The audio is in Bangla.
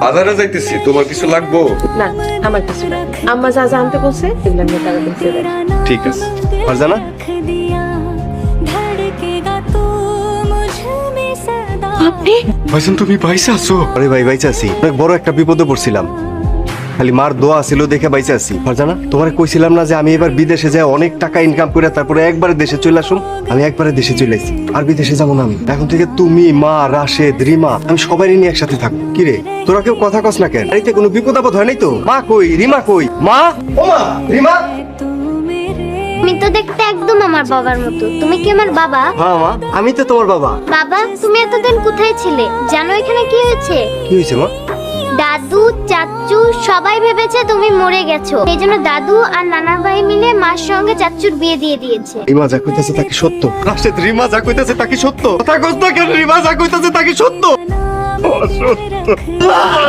বাজারে যাইতেছি, তোমার কিছু লাগবো? না, আমার কিছু না। আম্মা যা জানতে বলছে এগুলো নিয়ে তারা দেখতে দেয়। ঠিক আছে। ফারজানা, আপনি ভাইজান তুমি বাইসে আছো? আরে ভাই বাইচে আছি, অনেক বড় একটা বিপদে পড়ছিলাম, খালি মার দোয়া ছিল দেখে বাইচে আছি। ফারজানা, তোমার কইছিলাম না যে আমি এবার বিদেশে যাই অনেক টাকা ইনকাম করে তারপরে একবারে দেশে চলে আসুম। আমি একবারে দেশে চলে আসি, আর বিদেশে যাবো না আমি। এখন থেকে তুমি, মা, রাশেদ, রিমা, আমি সবাই নিয়ে একসাথে থাকবো। কি রে, তোরা কেউ কথা কস না কেন? বাড়িতে কোনো বিপদ আপদ হয় নাই তো? মা কই, রিমা কই? মা, ও মা, রিমা। তুমি তো দেখতে একদম আমার বাবার মতো। তুমি কি আমার বাবা? হ্যাঁ মা, আমি তো তোমার বাবা। বাবা, তুমি এতদিন কোথায় ছিলে? জানো এখানে কি হয়েছে? কি হয়েছে মা? দাদু, চাচু সবাই ভেবেছে তুমি মরে গেছো। এই জন্য দাদু আর নানা ভাই মিলে মার সঙ্গে চাচুর বিয়ে দিয়ে দিয়েছে। রিমা যা কইতাছে তা কি সত্য? রাশেদ, রিমা যা কইতাছে তা কি সত্য? কথা কস না কেন? রিমা যা কইতাছে তা কি সত্য?